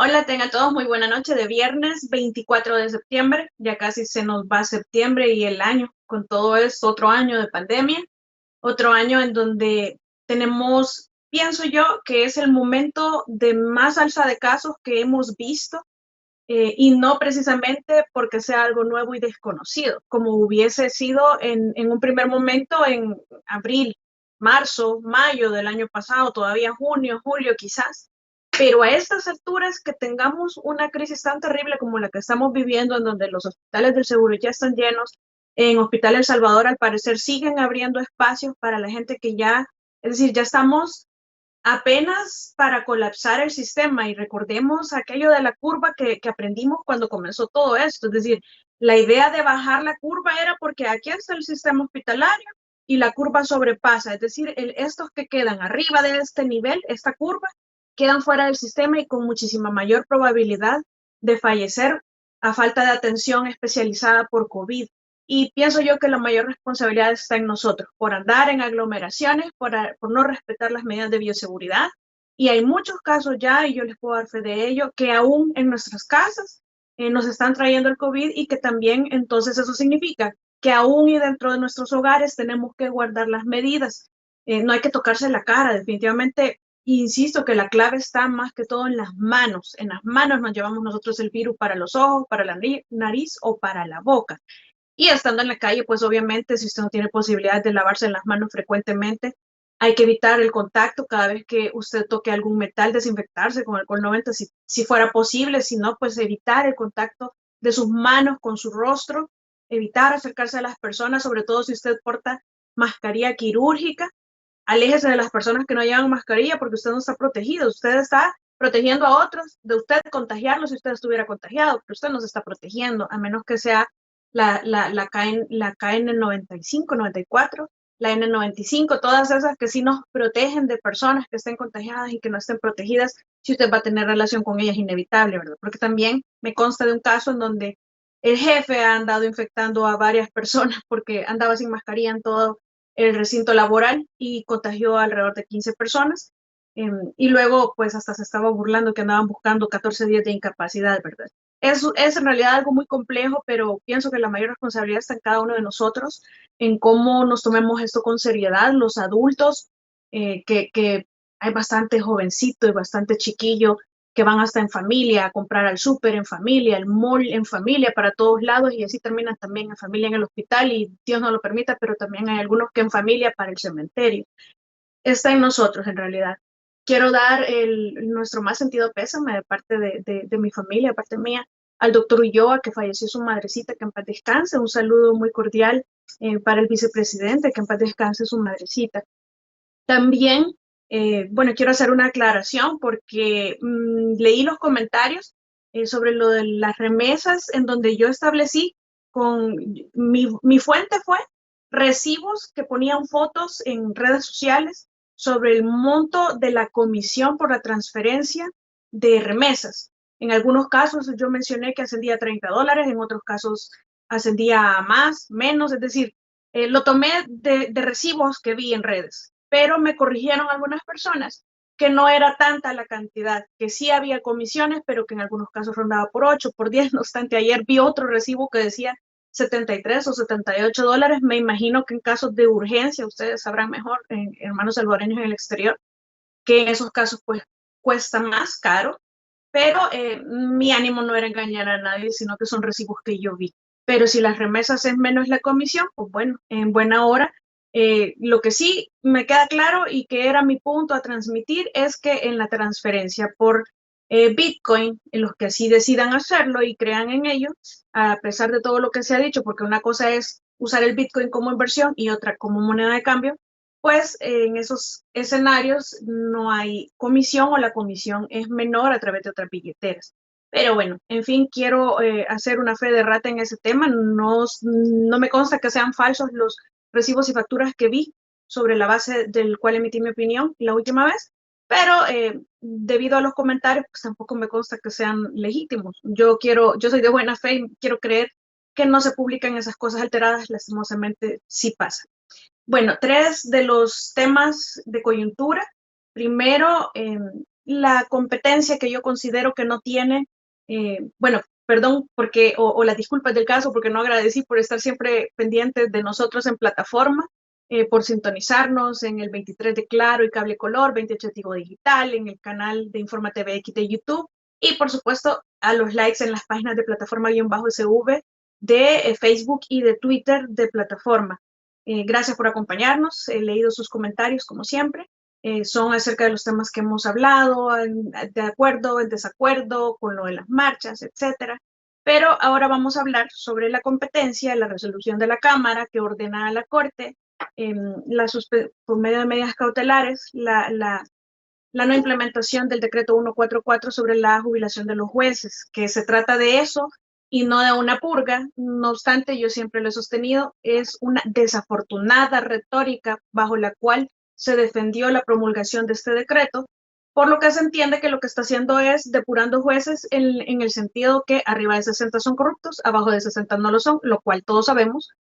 Hola, tengan todos muy buena noche de viernes 24 de septiembre. Ya casi se nos va septiembre y el año. Con todo esto, otro año de pandemia, otro año en donde tenemos, pienso yo, que es el momento de más alza de casos que hemos visto, y no precisamente porque sea algo nuevo y desconocido, como hubiese sido en un primer momento en abril, marzo, mayo del año pasado, todavía junio, julio quizás. Pero a estas alturas que tengamos una crisis tan terrible como la que estamos viviendo, en donde los hospitales del seguro ya están llenos, en Hospital El Salvador al parecer siguen abriendo espacios para la gente que ya, es decir, ya estamos apenas para colapsar el sistema. Y recordemos aquello de la curva que aprendimos cuando comenzó todo esto. Es decir, la idea de bajar la curva era porque aquí está el sistema hospitalario y la curva sobrepasa. Es decir, estos que quedan arriba de este nivel, esta curva, quedan fuera del sistema y con muchísima mayor probabilidad de fallecer a falta de atención especializada por COVID. Y pienso yo que la mayor responsabilidad está en nosotros, por andar en aglomeraciones, por no respetar las medidas de bioseguridad. Y hay muchos casos ya, y yo les puedo dar fe de ello, que aún en nuestras casas nos están trayendo el COVID, y que también entonces eso significa que aún y dentro de nuestros hogares tenemos que guardar las medidas. No hay que tocarse la cara, definitivamente. Insisto que la clave está más que todo en las manos. En las manos nos llevamos nosotros el virus para los ojos, para la nariz o para la boca. Y estando en la calle, pues obviamente, si usted no tiene posibilidad de lavarse las manos frecuentemente, hay que evitar el contacto cada vez que usted toque algún metal, desinfectarse con alcohol 90 si fuera posible. Si no, pues evitar el contacto de sus manos con su rostro, evitar acercarse a las personas, sobre todo si usted porta mascarilla quirúrgica. Aléjese de las personas que no llevan mascarilla, porque usted no está protegido. Usted está protegiendo a otros de usted contagiarlos si usted estuviera contagiado, pero usted no se está protegiendo, a menos que sea la KN95, 94, la N95, todas esas que sí nos protegen de personas que estén contagiadas y que no estén protegidas. Si usted va a tener relación con ellas, inevitable, ¿verdad? Porque también me consta de un caso en donde el jefe ha andado infectando a varias personas porque andaba sin mascarilla en todo el recinto laboral y contagió a alrededor de 15 personas. Y luego, pues hasta se estaba burlando que andaban buscando 14 días de incapacidad, ¿verdad? Es en realidad algo muy complejo, pero pienso que la mayor responsabilidad está en cada uno de nosotros, en cómo nos tomemos esto con seriedad, los adultos, que hay bastante jovencito y bastante chiquillo que van hasta en familia a comprar al súper en familia, al mall en familia, para todos lados, y así terminan también en familia en el hospital, y Dios no lo permita, pero también hay algunos que en familia para el cementerio. Está en nosotros, en realidad. Quiero dar nuestro más sentido pésame de parte de mi familia, de parte mía, al doctor Ulloa, que falleció su madrecita, que en paz descanse. Un saludo muy cordial para el vicepresidente, que en paz descanse su madrecita. También, bueno, quiero hacer una aclaración porque leí los comentarios sobre lo de las remesas, en donde yo establecí con mi fuente fue recibos que ponían fotos en redes sociales sobre el monto de la comisión por la transferencia de remesas. En algunos casos yo mencioné que ascendía a $30, en otros casos ascendía a más, menos, es decir, lo tomé de recibos que vi en redes, pero me corrigieron algunas personas que no era tanta la cantidad, que sí había comisiones, pero que en algunos casos rondaba por 8, por 10. No obstante, ayer vi otro recibo que decía 73 o $78. Me imagino que en casos de urgencia, ustedes sabrán mejor, hermanos salvadoreños en el exterior, que en esos casos pues cuesta más caro, pero mi ánimo no era engañar a nadie, sino que son recibos que yo vi. Pero si las remesas es menos la comisión, pues bueno, en buena hora. Lo que sí me queda claro y que era mi punto a transmitir es que en la transferencia por Bitcoin, en los que así decidan hacerlo y crean en ello, a pesar de todo lo que se ha dicho, porque una cosa es usar el Bitcoin como inversión y otra como moneda de cambio, pues en esos escenarios no hay comisión, o la comisión es menor a través de otras billeteras. Pero bueno, en fin, quiero hacer una fe de rata en ese tema. No, no me consta que sean falsos los recibos y facturas que vi, sobre la base del cual emití mi opinión la última vez, pero debido a los comentarios, pues tampoco me consta que sean legítimos. Yo soy de buena fe y quiero creer que no se publican esas cosas alteradas. Lastimosamente sí pasa. Bueno, tres de los temas de coyuntura. Primero, la competencia que yo considero que no tiene, bueno, perdón, porque, o las disculpas del caso, porque no agradecí por estar siempre pendientes de nosotros en plataforma, por sintonizarnos en el 23 de Claro y Cable Color, 28 de Tigo Digital, en el canal de Informa TVX de YouTube, y por supuesto a los likes en las páginas de plataforma-SV de Facebook y de Twitter de plataforma. Gracias por acompañarnos, he leído sus comentarios como siempre. Son acerca de los temas que hemos hablado, de acuerdo, en desacuerdo, con lo de las marchas, etcétera. Pero ahora vamos a hablar sobre la competencia, la resolución de la Cámara que ordena a la Corte, por medio de medidas cautelares, la no implementación del decreto 144 sobre la jubilación de los jueces, que se trata de eso y no de una purga. No obstante, yo siempre lo he sostenido, es una desafortunada retórica bajo la cual se defendió la promulgación de este decreto, por lo que se entiende que lo que está haciendo es depurando jueces en el sentido que arriba de 60 son corruptos, abajo de 60 no lo son, lo cual todos sabemos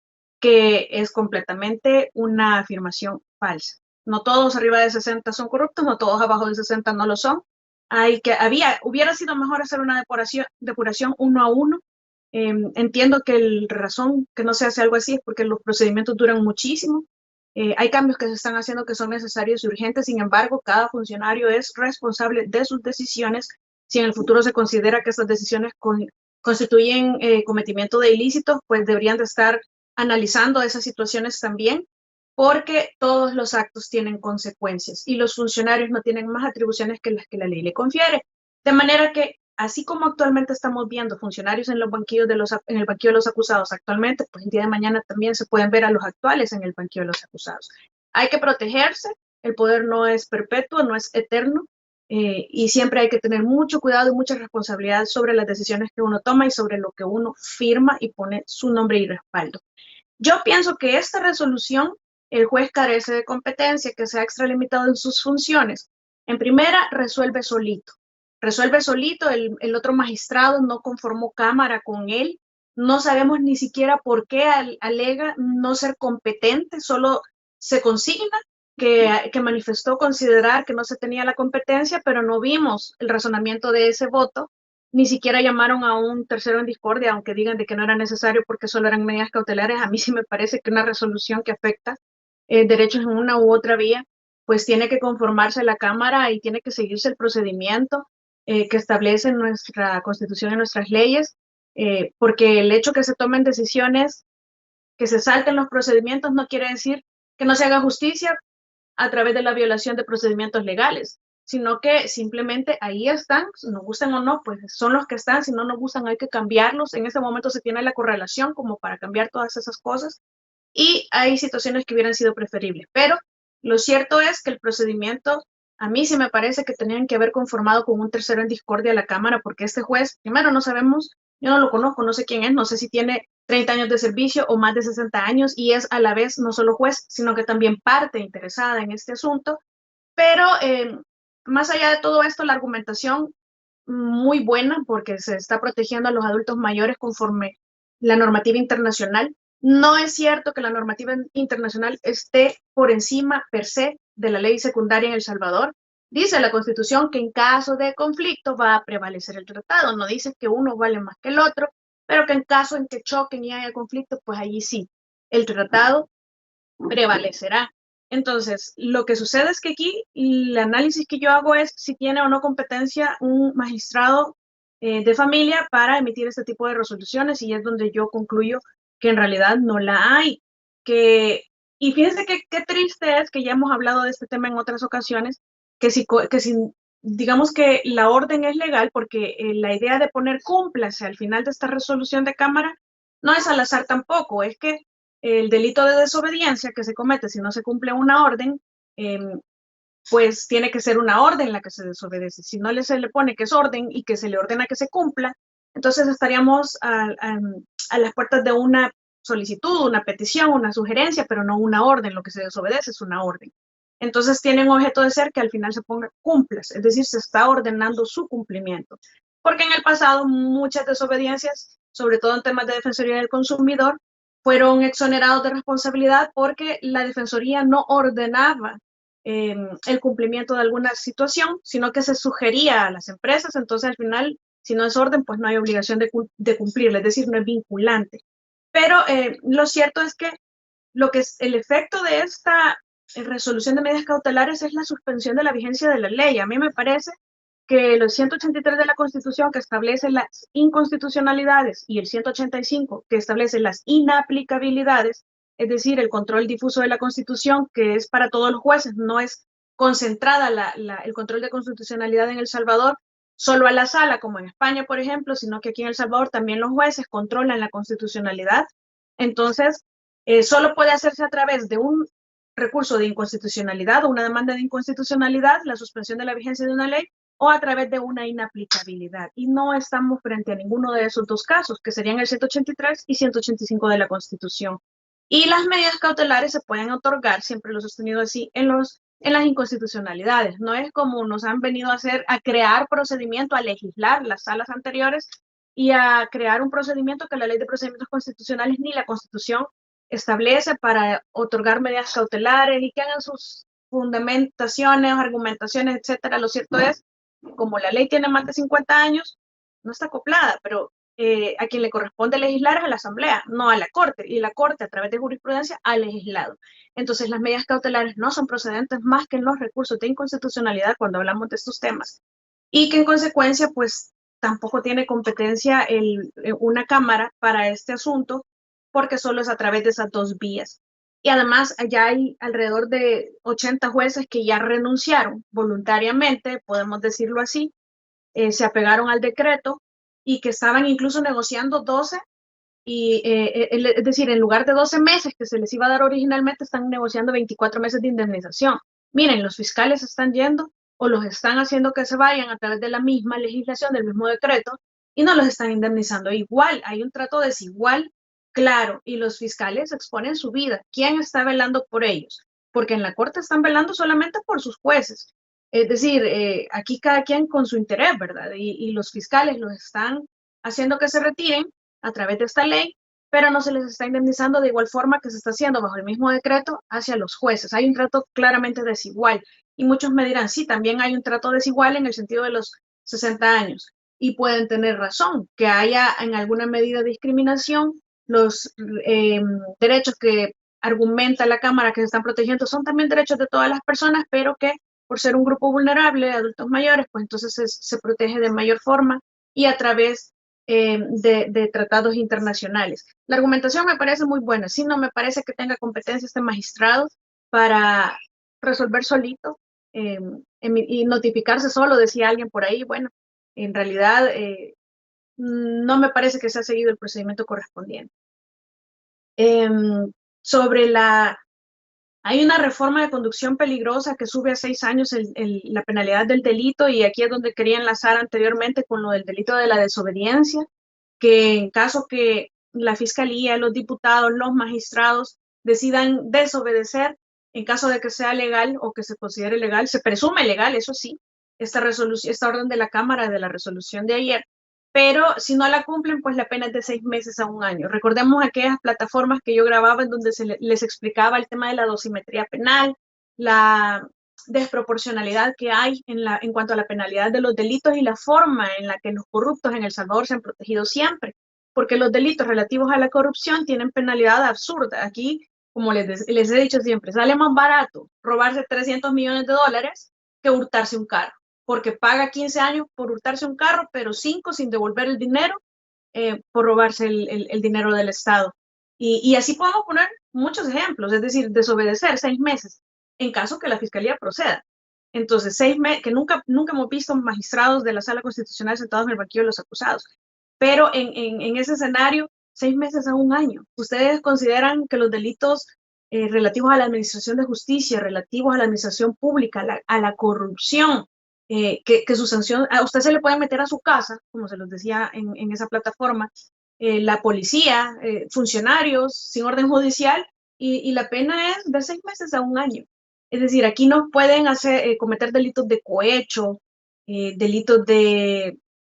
que es completamente una afirmación falsa. No todos arriba de 60 son corruptos, no todos abajo de 60 no lo son. Hubiera sido mejor hacer una depuración uno a uno. Entiendo que la razón que no se hace algo así es porque los procedimientos duran muchísimo. Hay cambios que se están haciendo que son necesarios y urgentes, sin embargo, cada funcionario es responsable de sus decisiones. Si en el futuro se considera que estas decisiones constituyen cometimiento de ilícitos, pues deberían de estar analizando esas situaciones también, porque todos los actos tienen consecuencias y los funcionarios no tienen más atribuciones que las que la ley le confiere. De manera que, así como actualmente estamos viendo funcionarios en el banquillo de los acusados actualmente, pues el día de mañana también se pueden ver a los actuales en el banquillo de los acusados. Hay que protegerse, el poder no es perpetuo, no es eterno, y siempre hay que tener mucho cuidado y mucha responsabilidad sobre las decisiones que uno toma y sobre lo que uno firma y pone su nombre y respaldo. Yo pienso que esta resolución, el juez carece de competencia, que se ha extralimitado en sus funciones. En primera, resuelve solito, el otro magistrado no conformó cámara con él, no sabemos ni siquiera por qué alega no ser competente, solo se consigna que manifestó considerar que no se tenía la competencia, pero no vimos el razonamiento de ese voto, ni siquiera llamaron a un tercero en discordia, aunque digan de que no era necesario porque solo eran medidas cautelares. A mí sí me parece que una resolución que afecta derechos en una u otra vía, pues tiene que conformarse la Cámara y tiene que seguirse el procedimiento que establece nuestra Constitución y nuestras leyes, porque el hecho que se tomen decisiones, que se salten los procedimientos, no quiere decir que no se haga justicia a través de la violación de procedimientos legales, sino que simplemente ahí están, nos gusten o no, pues son los que están. Si no nos gustan hay que cambiarlos. En ese momento se tiene la correlación como para cambiar todas esas cosas, y hay situaciones que hubieran sido preferibles, pero lo cierto es que el procedimiento, a mí sí me parece que tenían que haber conformado con un tercero en discordia a la Cámara, porque este juez, primero no sabemos, yo no lo conozco, no sé quién es, no sé si tiene 30 años de servicio o más de 60 años, y es a la vez no solo juez, sino que también parte interesada en este asunto. Pero más allá de todo esto, la argumentación muy buena, porque se está protegiendo a los adultos mayores conforme la normativa internacional. No es cierto que la normativa internacional esté por encima per se de la ley secundaria en El Salvador. Dice la Constitución que en caso de conflicto va a prevalecer el tratado. No dice que uno vale más que el otro, pero que en caso en que choquen y haya conflicto, pues allí sí, el tratado prevalecerá. Entonces, lo que sucede es que aquí el análisis que yo hago es si tiene o no competencia un magistrado de familia para emitir este tipo de resoluciones, y es donde yo concluyo que en realidad no la hay. Y fíjense que qué triste es que ya hemos hablado de este tema en otras ocasiones, que si digamos que la orden es legal, porque la idea de poner cúmplase al final de esta resolución de Cámara no es al azar tampoco, es que el delito de desobediencia que se comete si no se cumple una orden, pues tiene que ser una orden la que se desobedece. Si no se le pone que es orden y que se le ordena que se cumpla, entonces estaríamos a las puertas de una solicitud, una petición, una sugerencia, pero no una orden. Lo que se desobedece es una orden. Entonces tienen objeto de ser que al final se ponga cumplas, es decir, se está ordenando su cumplimiento. Porque en el pasado muchas desobediencias, sobre todo en temas de defensoría del consumidor, fueron exonerados de responsabilidad porque la Defensoría no ordenaba el cumplimiento de alguna situación, sino que se sugería a las empresas. Entonces al final, si no es orden, pues no hay obligación de cumplirla, es decir, no es vinculante. Pero lo cierto es que lo que es el efecto de esta resolución de medidas cautelares es la suspensión de la vigencia de la ley. A mí me parece que los 183 de la Constitución, que establece las inconstitucionalidades, y el 185, que establece las inaplicabilidades, es decir, el control difuso de la Constitución, que es para todos los jueces, no es concentrada el control de constitucionalidad en El Salvador solo a la sala, como en España, por ejemplo, sino que aquí en El Salvador también los jueces controlan la constitucionalidad. Entonces, solo puede hacerse a través de un recurso de inconstitucionalidad o una demanda de inconstitucionalidad, la suspensión de la vigencia de una ley, o a través de una inaplicabilidad. Y no estamos frente a ninguno de esos dos casos, que serían el 183 y 185 de la Constitución. Y las medidas cautelares se pueden otorgar, siempre lo he sostenido así, en las inconstitucionalidades. No es como nos han venido a hacer, a crear procedimiento, a legislar las salas anteriores y a crear un procedimiento que la Ley de Procedimientos Constitucionales ni la Constitución establece para otorgar medidas cautelares y que hagan sus fundamentaciones, argumentaciones, etcétera. Lo cierto es, como la ley tiene más de 50 años, no está acoplada, pero a quien le corresponde legislar es a la Asamblea, no a la Corte, y la Corte, a través de jurisprudencia, ha legislado. Entonces, las medidas cautelares no son procedentes más que en los recursos de inconstitucionalidad cuando hablamos de estos temas, y que en consecuencia, pues, tampoco tiene competencia una Cámara para este asunto, porque solo es a través de esas dos vías. Y además, ya hay alrededor de 80 jueces que ya renunciaron voluntariamente, podemos decirlo así, se apegaron al decreto y que estaban incluso negociando 12, es decir, en lugar de 12 meses que se les iba a dar originalmente, están negociando 24 meses de indemnización. Miren, los fiscales están yendo o los están haciendo que se vayan a través de la misma legislación, del mismo decreto, y no los están indemnizando. Igual, hay un trato desigual, claro, y los fiscales exponen su vida. ¿Quién está velando por ellos? Porque en la Corte están velando solamente por sus jueces. Es decir, aquí cada quien con su interés, ¿verdad? Y los fiscales los están haciendo que se retiren a través de esta ley, pero no se les está indemnizando de igual forma que se está haciendo bajo el mismo decreto hacia los jueces. Hay un trato claramente desigual. Y muchos me dirán, sí, también hay un trato desigual en el sentido de los 60 años. Y pueden tener razón, que haya en alguna medida discriminación. Los derechos que argumenta la Cámara que se están protegiendo son también derechos de todas las personas, pero que por ser un grupo vulnerable, adultos mayores, pues entonces se protege de mayor forma y a través de tratados internacionales. La argumentación me parece muy buena, sí, no me parece que tenga competencia este magistrado para resolver solito y notificarse solo, decía alguien por ahí. Bueno, en realidad no me parece que se ha seguido el procedimiento correspondiente. Sobre hay una reforma de conducción peligrosa que sube a 6 años la penalidad del delito, y aquí es donde quería enlazar anteriormente con lo del delito de la desobediencia, que en caso que la fiscalía, los diputados, los magistrados decidan desobedecer, en caso de que sea legal o que se considere legal, se presume legal, eso sí, esta orden de la Cámara de la resolución de ayer, pero si no la cumplen, pues la pena es de 6 meses a 1 año. Recordemos aquellas plataformas que yo grababa en donde les explicaba el tema de la dosimetría penal, la desproporcionalidad que hay en cuanto a la penalidad de los delitos y la forma en la que los corruptos en El Salvador se han protegido siempre, porque los delitos relativos a la corrupción tienen penalidad absurda. Aquí, como les he dicho siempre, sale más barato robarse 300 millones de dólares que hurtarse un carro, porque paga 15 años por hurtarse un carro, pero 5 sin devolver el dinero por robarse el dinero del Estado. Y así podemos poner muchos ejemplos, es decir, desobedecer 6 meses en caso que la Fiscalía proceda. Entonces, 6 meses, que nunca hemos visto magistrados de la Sala Constitucional sentados en el banquillo de los acusados, pero en ese escenario, 6 meses a 1 año. ¿Ustedes consideran que los delitos relativos a la administración de justicia, relativos a la administración pública, a la corrupción, que su sanción, a usted se le puede meter a su casa, como se los decía en esa plataforma, la policía, funcionarios sin orden judicial, y la pena es de 6 meses a 1 año? Es decir, aquí no pueden cometer delitos de cohecho, delitos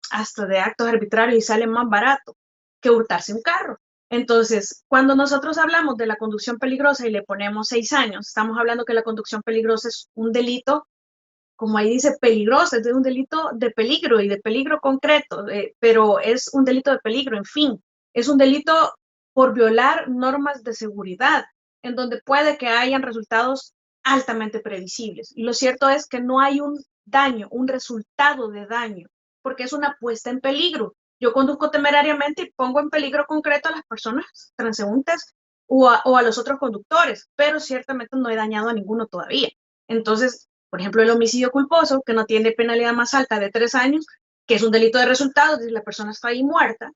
hasta de actos arbitrarios, y salen más barato que hurtarse un carro. Entonces, cuando nosotros hablamos de la conducción peligrosa y le ponemos 6 años, estamos hablando que la conducción peligrosa es un delito, como ahí dice, peligroso, es de un delito de peligro y de peligro concreto, pero es un delito de peligro, en fin, es un delito por violar normas de seguridad, en donde puede que hayan resultados altamente previsibles. Y lo cierto es que no hay un daño, un resultado de daño, porque es una puesta en peligro. Yo conduzco temerariamente y pongo en peligro concreto a las personas transeúntes o a los otros conductores, pero ciertamente no he dañado a ninguno todavía. Entonces, por ejemplo, el homicidio culposo, que no tiene penalidad más alta de 3 años, que es un delito de resultado, es decir, la persona está ahí muerta,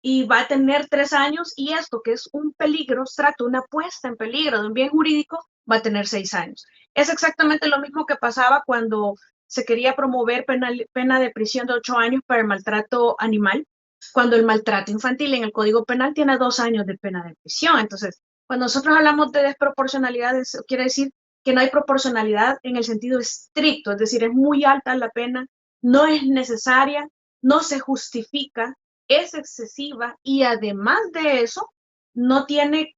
y va a tener 3 años, y esto que es un peligro abstracto, una puesta en peligro de un bien jurídico, va a tener 6 años. Es exactamente lo mismo que pasaba cuando se quería promover pena de prisión de 8 años para el maltrato animal, cuando el maltrato infantil en el Código Penal tiene 2 años de pena de prisión. Entonces, cuando nosotros hablamos de desproporcionalidad, eso quiere decir que no hay proporcionalidad en el sentido estricto, es decir, es muy alta la pena, no es necesaria, no se justifica, es excesiva y además de eso no tiene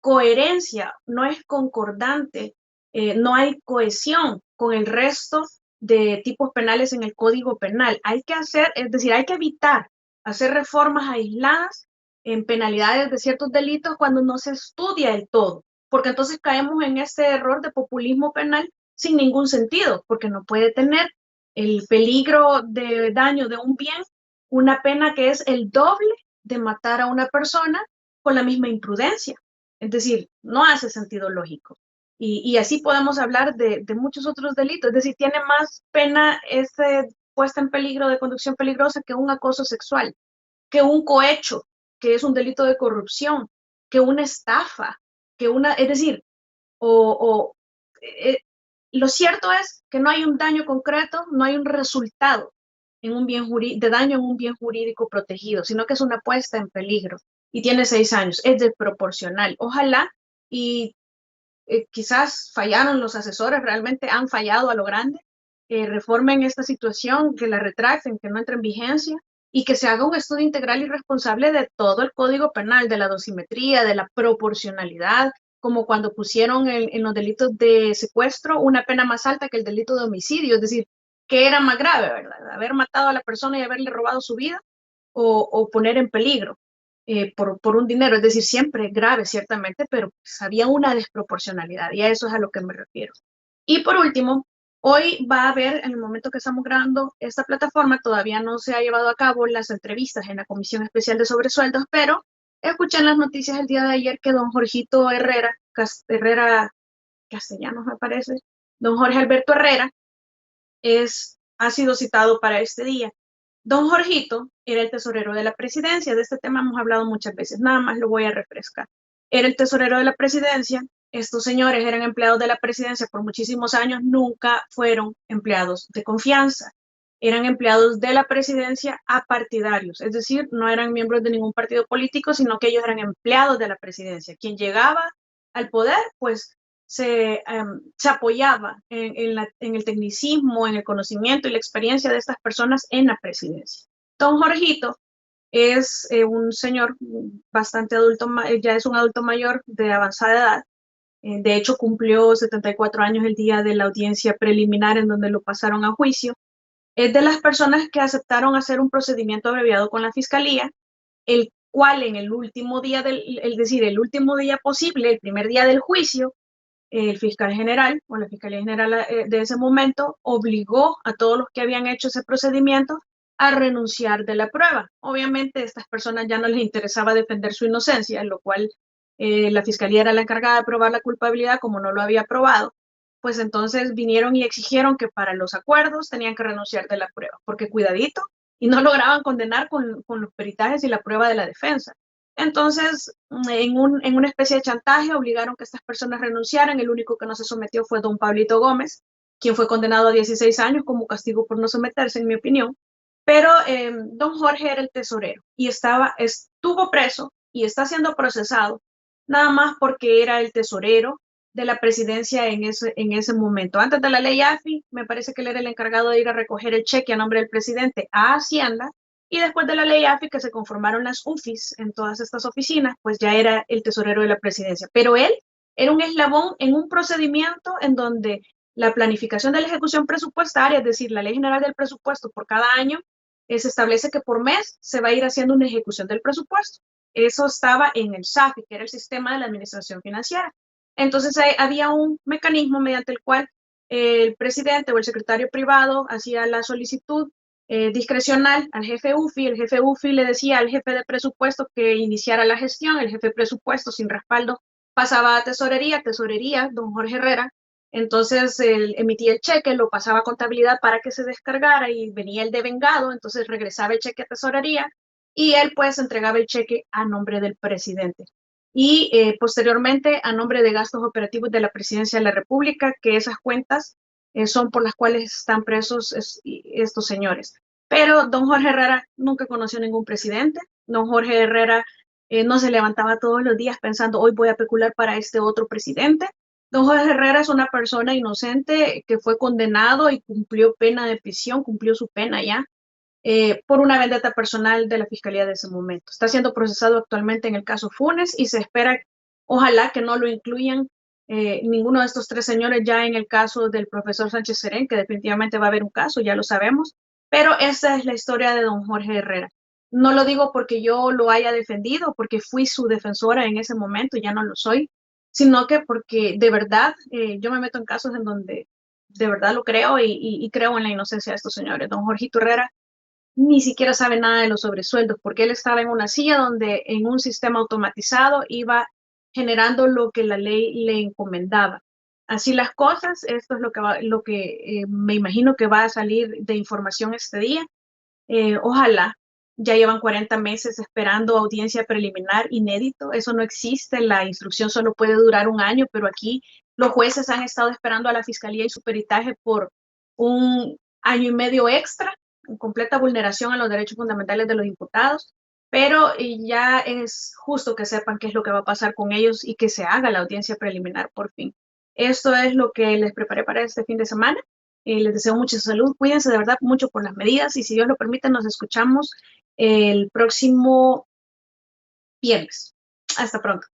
coherencia, no es concordante, no hay cohesión con el resto de tipos penales en el Código Penal. Hay que hacer, es decir, hay que evitar hacer reformas aisladas en penalidades de ciertos delitos cuando no se estudia el todo, porque entonces caemos en este error de populismo penal sin ningún sentido, porque no puede tener el peligro de daño de un bien una pena que es el doble de matar a una persona con la misma imprudencia. Es decir, no hace sentido lógico. Y así podemos hablar de muchos otros delitos. Es decir, tiene más pena esta puesta en peligro de conducción peligrosa que un acoso sexual, que un cohecho, que es un delito de corrupción, que una estafa, es decir, o eh, lo cierto es que no hay un daño concreto, no hay un resultado en un bien de daño en un bien jurídico protegido, sino que es una puesta en peligro y tiene 6 años, es desproporcional. Ojalá y quizás fallaron los asesores, realmente han fallado a lo grande, reformen esta situación, que la retracten, que no entre en vigencia y que se haga un estudio integral y responsable de todo el Código Penal, de la dosimetría, de la proporcionalidad, como cuando pusieron en los delitos de secuestro una pena más alta que el delito de homicidio, es decir, ¿qué era más grave, verdad? ¿Haber matado a la persona y haberle robado su vida o poner en peligro por un dinero? Es decir, siempre grave, ciertamente, pero pues, había una desproporcionalidad y a eso es a lo que me refiero. Y por último, hoy va a haber, en el momento que estamos grabando esta plataforma, todavía no se ha llevado a cabo las entrevistas en la Comisión Especial de Sobresueldos, pero escuché en las noticias el día de ayer que don Jorgito Herrera Castellanos, me parece, don Jorge Alberto Herrera, ha sido citado para este día. Don Jorgito era el tesorero de la presidencia, de este tema hemos hablado muchas veces, nada más lo voy a refrescar. Era el tesorero de la presidencia, estos señores eran empleados de la presidencia por muchísimos años, nunca fueron empleados de confianza, eran empleados de la presidencia apartidarios, es decir, no eran miembros de ningún partido político, sino que ellos eran empleados de la presidencia. Quien llegaba al poder, pues se apoyaba en el tecnicismo, en el conocimiento y la experiencia de estas personas en la presidencia. Don Jorgito es un señor bastante adulto, ya es un adulto mayor de avanzada edad. De hecho, cumplió 74 años el día de la audiencia preliminar en donde lo pasaron a juicio. Es de las personas que aceptaron hacer un procedimiento abreviado con la fiscalía, el cual en el último día es decir, el último día posible, el primer día del juicio, el fiscal general o la fiscalía general de ese momento obligó a todos los que habían hecho ese procedimiento a renunciar de la prueba. Obviamente a estas personas ya no les interesaba defender su inocencia, en lo cual la fiscalía era la encargada de probar la culpabilidad, como no lo había probado, pues entonces vinieron y exigieron que para los acuerdos tenían que renunciar de la prueba, porque cuidadito, y no lograban condenar con los peritajes y la prueba de la defensa. Entonces, en una especie de chantaje, obligaron que estas personas renunciaran. El único que no se sometió fue don Pablito Gómez, quien fue condenado a 16 años como castigo por no someterse, en mi opinión. Pero don Jorge era el tesorero y estuvo preso y está siendo procesado nada más porque era el tesorero de la presidencia en ese momento. Antes de la ley AFI, me parece que él era el encargado de ir a recoger el cheque a nombre del presidente a Hacienda Y después de la ley AFI, que se conformaron las UFIs en todas estas oficinas, pues ya era el tesorero de la presidencia. Pero él era un eslabón en un procedimiento en donde la planificación de la ejecución presupuestaria, es decir, la ley general del presupuesto por cada año, se establece que por mes se va a ir haciendo una ejecución del presupuesto. Eso estaba en el SAFI, que era el sistema de la administración financiera. Entonces había un mecanismo mediante el cual el presidente o el secretario privado hacía la solicitud discrecional al jefe UFI. El jefe UFI le decía al jefe de presupuesto que iniciara la gestión. El jefe de presupuesto, sin respaldo, pasaba a tesorería, don Jorge Herrera. Entonces él emitía el cheque, lo pasaba a contabilidad para que se descargara y venía el devengado, entonces regresaba el cheque a tesorería y él pues entregaba el cheque a nombre del presidente. Y posteriormente a nombre de gastos operativos de la Presidencia de la República, que esas cuentas son por las cuales están presos estos señores. Pero don Jorge Herrera nunca conoció ningún presidente. Don Jorge Herrera no se levantaba todos los días pensando, hoy voy a pecular para este otro presidente. Don Jorge Herrera es una persona inocente que fue condenado y cumplió pena de prisión, cumplió su pena ya, por una vendetta personal de la fiscalía de ese momento. Está siendo procesado actualmente en el caso Funes y se espera, ojalá que no lo incluyan ninguno de estos tres señores ya en el caso del profesor Sánchez Serén, que definitivamente va a haber un caso, ya lo sabemos, pero esa es la historia de don Jorge Herrera. No lo digo porque yo lo haya defendido, porque fui su defensora en ese momento, ya no lo soy, sino que porque de verdad yo me meto en casos en donde de verdad lo creo y creo en la inocencia de estos señores. Don Jorgito Herrera ni siquiera sabe nada de los sobresueldos, porque él estaba en una silla donde en un sistema automatizado iba generando lo que la ley le encomendaba. Así las cosas, esto es lo que me imagino que va a salir de información este día. Ojalá, ya llevan 40 meses esperando audiencia preliminar inédito, eso no existe, la instrucción solo puede durar un año, pero aquí los jueces han estado esperando a la fiscalía y su peritaje por un año y medio extra, en completa vulneración a los derechos fundamentales de los imputados, pero ya es justo que sepan qué es lo que va a pasar con ellos y que se haga la audiencia preliminar por fin. Esto es lo que les preparé para este fin de semana. Les deseo mucha salud, cuídense de verdad mucho por las medidas y si Dios lo permite nos escuchamos el próximo viernes. Hasta pronto.